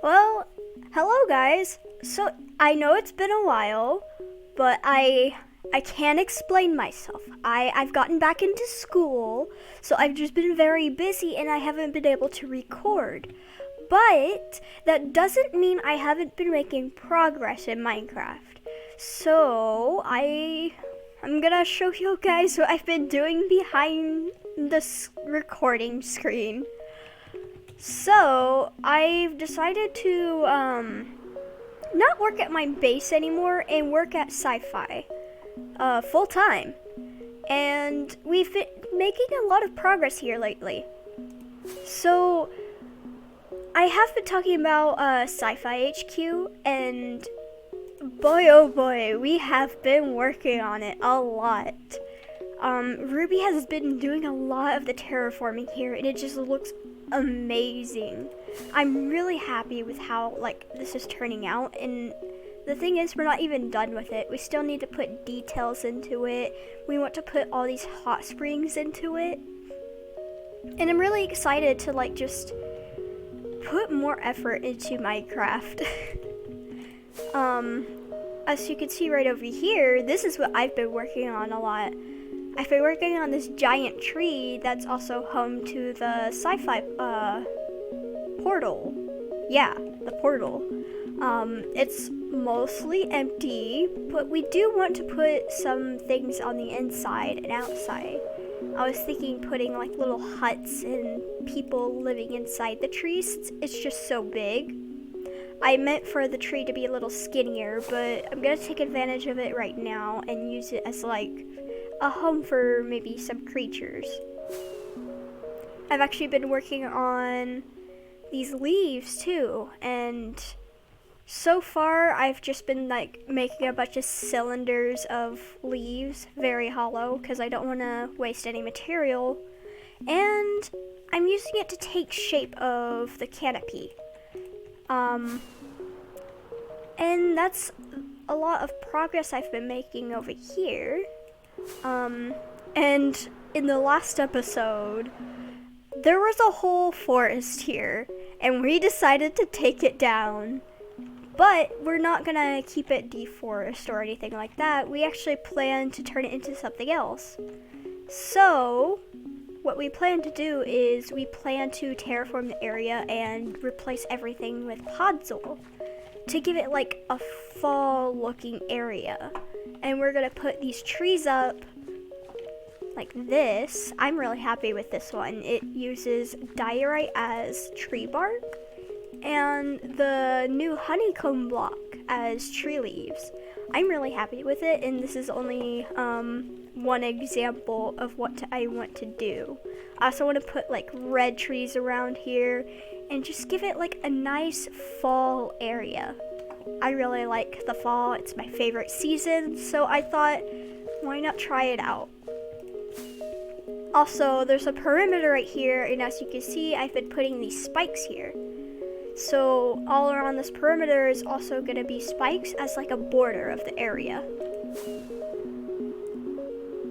Well, hello guys. So I know it's been a while, but I can't explain myself. I've gotten back into school, so I've just been very busy and I haven't been able to record. But that doesn't mean I haven't been making progress in Minecraft. So I'm gonna show you guys what I've been doing behind the recording screen. So I've decided to not work at my base anymore and work at SIFI full time. And we've been making a lot of progress here lately. So I have been talking about SIFI HQ, and boy oh boy, we have been working on it a lot. Ruby has been doing a lot of the terraforming here, and it just looks amazing. I'm really happy with how this is turning out, and the thing is, we're not even done with it. We still need to put details into it. We want to put all these hot springs into it, and I'm really excited to just put more effort into Minecraft. As you can see right over here, this is what I've been working on a lot. I've been working on this giant tree that's also home to the SIFI portal. Yeah, the portal. It's mostly empty, but we do want to put some things on the inside and outside. I was thinking putting little huts and people living inside the trees. It's just so big. I meant for the tree to be a little skinnier, but I'm gonna take advantage of it right now and use it as a home for maybe some creatures. I've actually been working on these leaves too, and so far I've just been making a bunch of cylinders of leaves, very hollow, because I don't want to waste any material, and I'm using it to take shape of the canopy. And that's a lot of progress I've been making over here. And in the last episode, there was a whole forest here, and we decided to take it down. But we're not gonna keep it deforest or anything like that. We actually plan to turn it into something else. So what we plan to do is we plan to terraform the area and replace everything with podzol to give it a fall looking area. And we're gonna put these trees up like this. I'm really happy with this one. It uses diorite as tree bark and the new honeycomb block as tree leaves. I'm really happy with it, and this is only one example of what I want to do. I also want to put red trees around here and just give it a nice fall area. I really like the fall. It's my favorite season, so I thought, why not try it out? Also, there's a perimeter right here, and as you can see, I've been putting these spikes here. So all around this perimeter is also going to be spikes as a border of the area.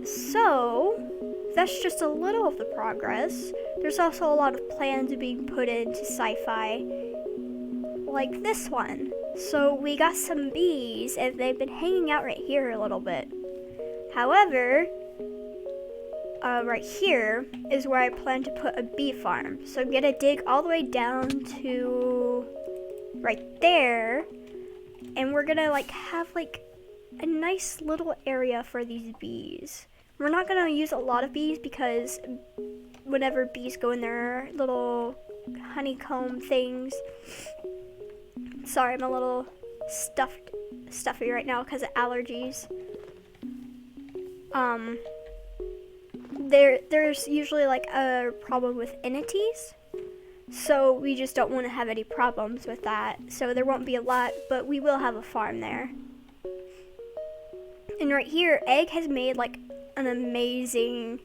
So that's just a little of the progress. There's also a lot of plans being put into SIFI, like this one. So we got some bees, and they've been hanging out right here a little bit. However, right here is where I plan to put a bee farm. So I'm gonna dig all the way down to right there, and we're gonna have a nice little area for these bees. We're not gonna use a lot of bees because whenever bees go in their little honeycomb things, sorry, I'm a little stuffy right now because of allergies. There's usually a problem with entities, so we just don't want to have any problems with that. So there won't be a lot, but we will have a farm there. And right here, Egg has made an amazing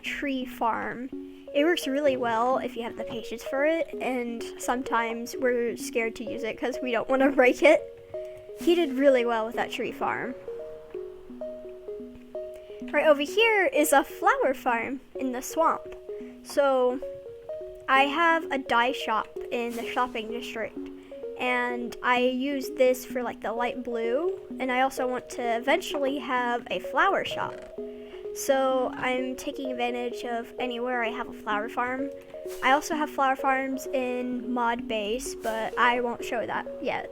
tree farm. It works really well if you have the patience for it, and sometimes we're scared to use it because we don't want to break it. He did really well with that tree farm. Right over here is a flower farm in the swamp. So I have a dye shop in the shopping district, and I use this for like the light blue, and I also want to eventually have a flower shop. So I'm taking advantage of anywhere I have a flower farm. I also have flower farms in mod base, but I won't show that yet.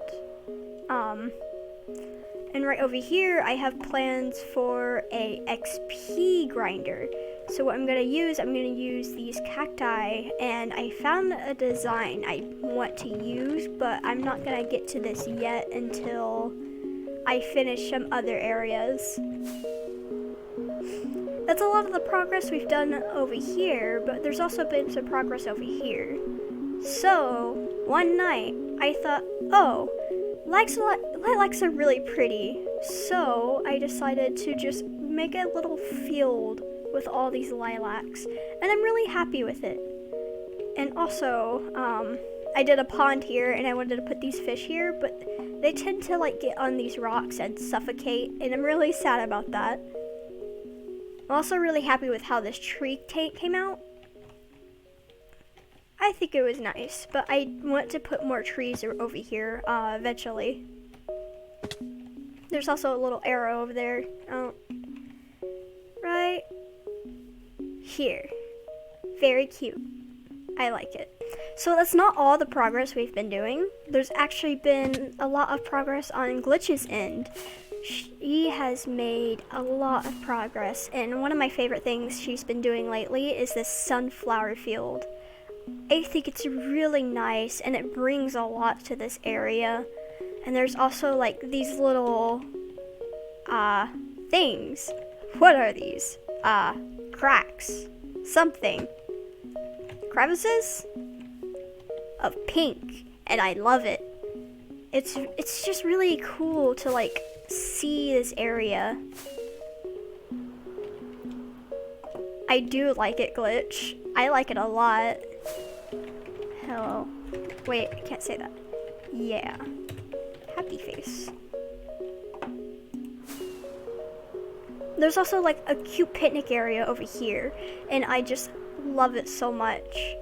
And right over here, I have plans for a XP grinder. So what I'm gonna use these cacti, and I found a design I want to use, but I'm not gonna get to this yet until I finish some other areas. That's a lot of the progress we've done over here, but there's also been some progress over here. So, one night, I thought, oh, lilacs are really pretty, so I decided to just make a little field with all these lilacs, and I'm really happy with it. And also, I did a pond here, and I wanted to put these fish here, but they tend to like get on these rocks and suffocate, and I'm really sad about that. I'm also really happy with how this tree came out. I think it was nice, but I want to put more trees over here eventually. There's also a little arrow over there. Oh, right here. Very cute. I like it. So that's not all the progress we've been doing. There's actually been a lot of progress on Glitch's end. She has made a lot of progress, and one of my favorite things she's been doing lately is this sunflower field. I think it's really nice, and it brings a lot to this area. And there's also like these little things. What are these? Cracks. Something. Crevices of pink, and I love it. It's just really cool to like see this area. I do like it, Glitch. I like it a lot. Hello. Wait, I can't say that. Yeah. Happy face. There's also like a cute picnic area over here, and I just love it so much.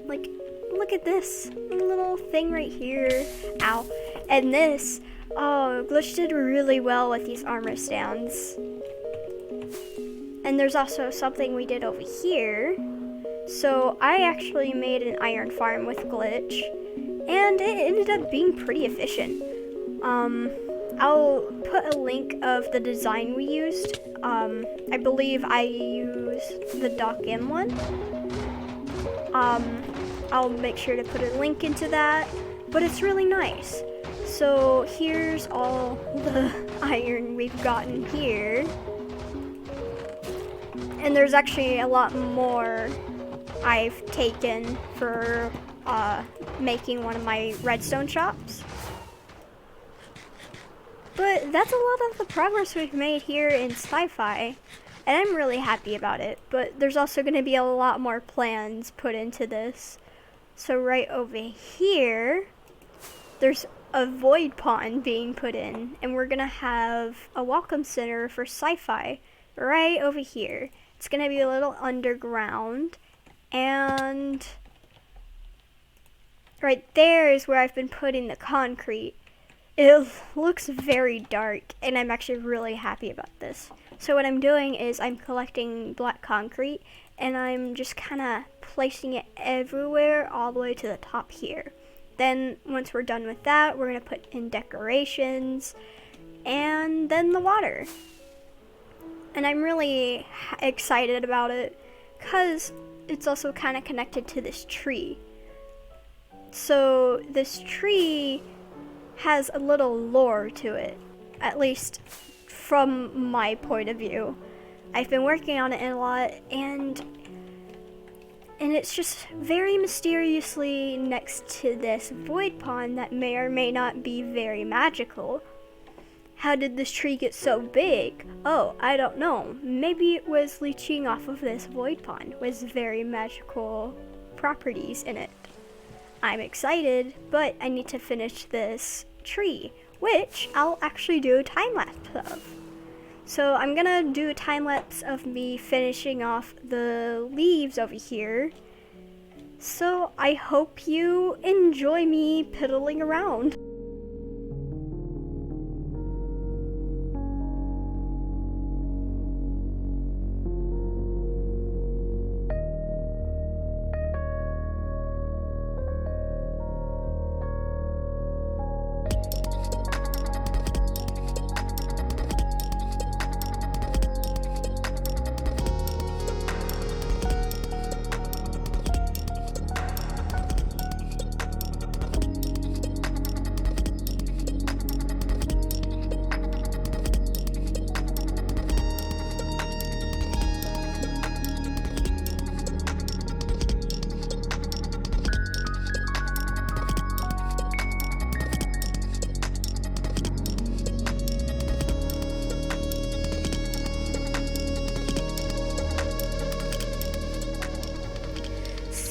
Like, look at this little thing right here. Ow. And this, oh, Glitch did really well with these armor stands. And there's also something we did over here. So I actually made an iron farm with Glitch, and it ended up being pretty efficient. I'll put a link of the design we used. I believe I used the Doc M one. I'll make sure to put a link into that, but it's really nice. So here's all the iron we've gotten here. And there's actually a lot more I've taken for making one of my redstone shops. But that's a lot of the progress we've made here in SIFI, and I'm really happy about it. But there's also going to be a lot more plans put into this. So right over here, there's a void pond being put in, and we're going to have a welcome center for SIFI right over here. It's going to be a little underground, and right there is where I've been putting the concrete. It looks very dark, and I'm actually really happy about this. So what I'm doing is I'm collecting black concrete, and I'm just kind of placing it everywhere all the way to the top here. Then once we're done with that, we're going to put in decorations, and then the water. And I'm really excited about it because it's also kind of connected to this tree. So this tree has a little lore to it, at least from my point of view. I've been working on it a lot, and it's just very mysteriously next to this void pond that may or may not be very magical. How did this tree get so big? Oh, I don't know. Maybe it was leeching off of this void pond with very magical properties in it. I'm excited, but I need to finish this tree, which I'll actually do a time-lapse of. So I'm gonna do a time-lapse of me finishing off the leaves over here, So I hope you enjoy me piddling around.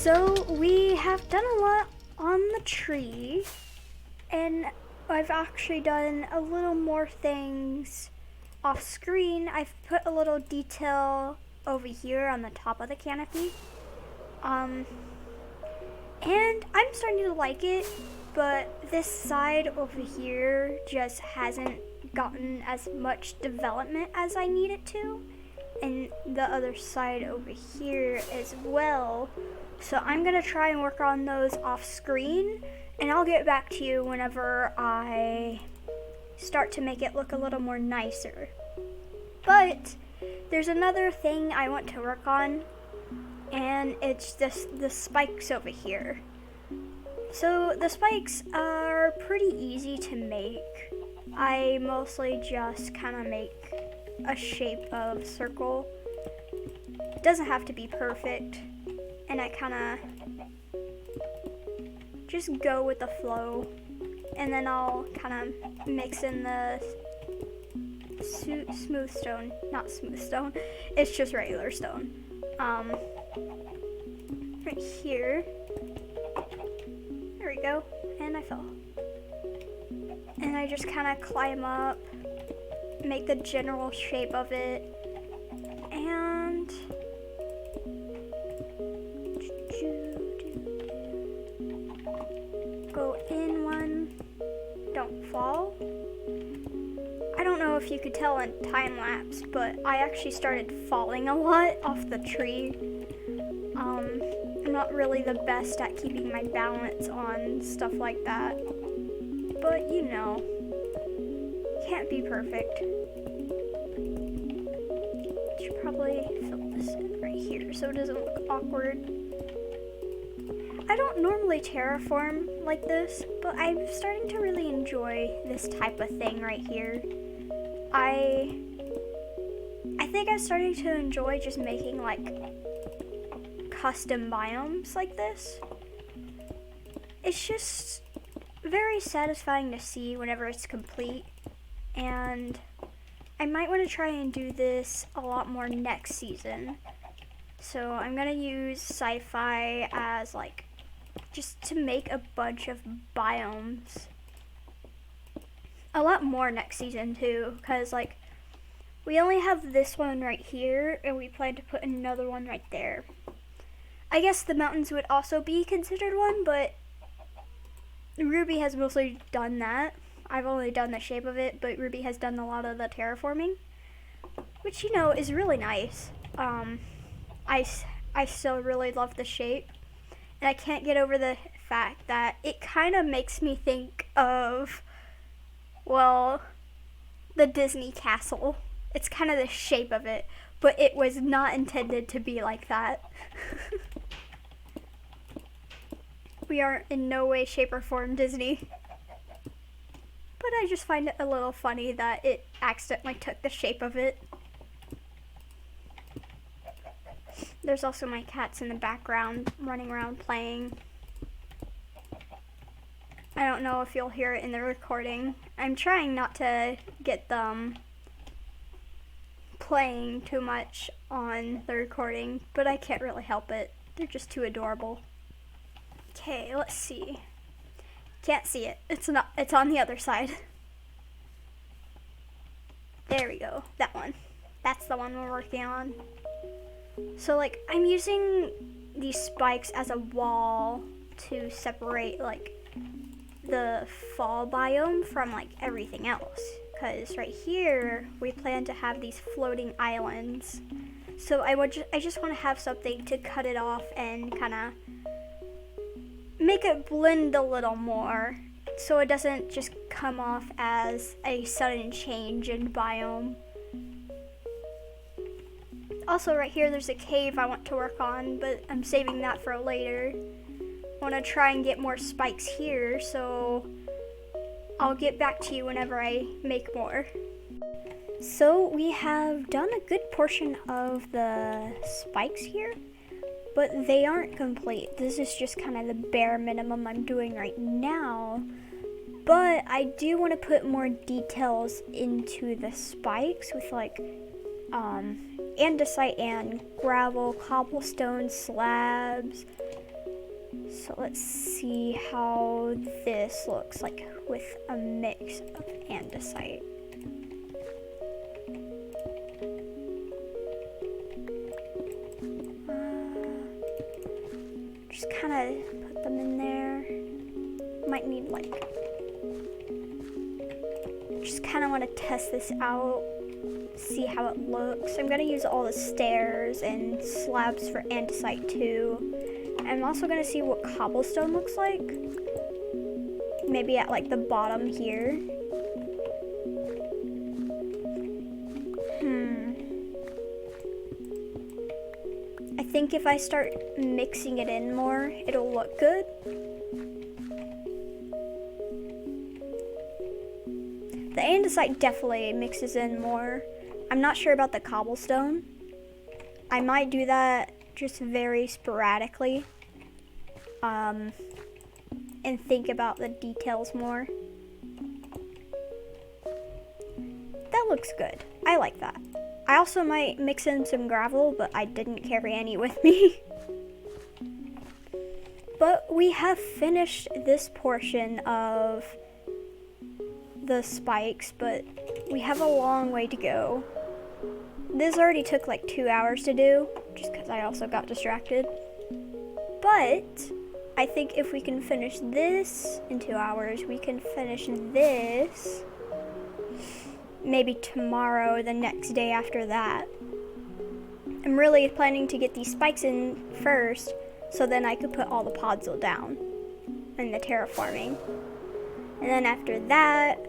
So we have done a lot on the tree, and I've actually done a little more things off screen. I've put a little detail over here on the top of the canopy. And I'm starting to like it, but this side over here just hasn't gotten as much development as I need it to, and the other side over here as well. So I'm gonna try and work on those off screen, and I'll get back to you whenever I start to make it look a little more nicer. But there's another thing I want to work on, and it's the spikes over here. So the spikes are pretty easy to make. I mostly just kind of make a shape of circle. It doesn't have to be perfect, and I kind of just go with the flow, and then I'll kind of mix in the smooth stone, not smooth stone, it's just regular stone. Right here, there we go, and I fell. And I just kind of climb up, make the general shape of it, and go in one, don't fall. I don't know if you could tell in time lapse, but I actually started falling a lot off the tree. I'm not really the best at keeping my balance on stuff like that, but you know, can't be perfect. Should probably fill this in right here so it doesn't look awkward. I don't normally terraform like this, but I'm starting to really enjoy this type of thing right here. I think I'm starting to enjoy just making like custom biomes like this. It's just very satisfying to see whenever it's complete, and I might want to try and do this a lot more next season. So I'm gonna use SIFI as like just to make a bunch of biomes. A lot more next season too, because like we only have this one right here, and we plan to put another one right there. I guess the mountains would also be considered one, but Ruby has mostly done that. I've only done the shape of it, but Ruby has done a lot of the terraforming, which, you know, is really nice. I still really love the shape, and I can't get over the fact that it kind of makes me think of, well, the Disney castle. It's kind of the shape of it, but it was not intended to be like that. We are in no way, shape, or form Disney. But I just find it a little funny that it accidentally took the shape of it. There's also my cats in the background running around playing. I don't know if you'll hear it in the recording. I'm trying not to get them playing too much on the recording, but I can't really help it. They're just too adorable. Okay, let's see. Can't see it. It's on the other side. There we go. That one. That's the one we're working on. So like I'm using these spikes as a wall to separate like the fall biome from like everything else. Because right here we plan to have these floating islands. So I just want to have something to cut it off and kind of make it blend a little more, so it doesn't just come off as a sudden change in biome. Also right here there's a cave I want to work on, but I'm saving that for later. I want to try and get more spikes here, so I'll get back to you whenever I make more. So we have done a good portion of the spikes here, but they aren't complete. This is just kind of the bare minimum I'm doing right now. But I do want to put more details into the spikes with like andesite and gravel, cobblestone slabs. So let's see how this looks like with a mix of andesite. Just kind of put them in there. Might need like, just kind of want to test this out, see how it looks. I'm going to use all the stairs and slabs for andesite too. I'm also going to see what cobblestone looks like. Maybe at like the bottom here. I think if I start mixing it in more, it'll look good. The andesite definitely mixes in more. I'm not sure about the cobblestone. I might do that just very sporadically. And think about the details more. That looks good. I like that. I also might mix in some gravel, but I didn't carry any with me. But we have finished this portion of the spikes, but we have a long way to go. This already took like 2 hours to do, just because I also got distracted. But I think if we can finish this in 2 hours, we can finish this maybe tomorrow, the next day after that. I'm really planning to get these spikes in first, so then I could put all the podzol down in the terraforming. And then after that,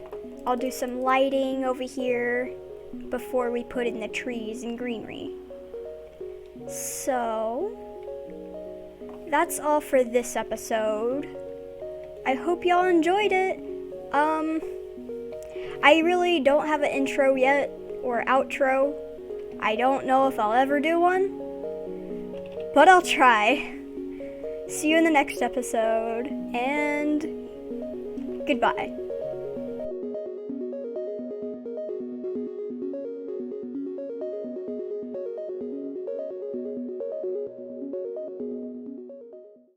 I'll do some lighting over here before we put in the trees and greenery. So that's all for this episode. I hope y'all enjoyed it. I really don't have an intro yet or outro. I don't know if I'll ever do one, but I'll try. See you in the next episode, and goodbye.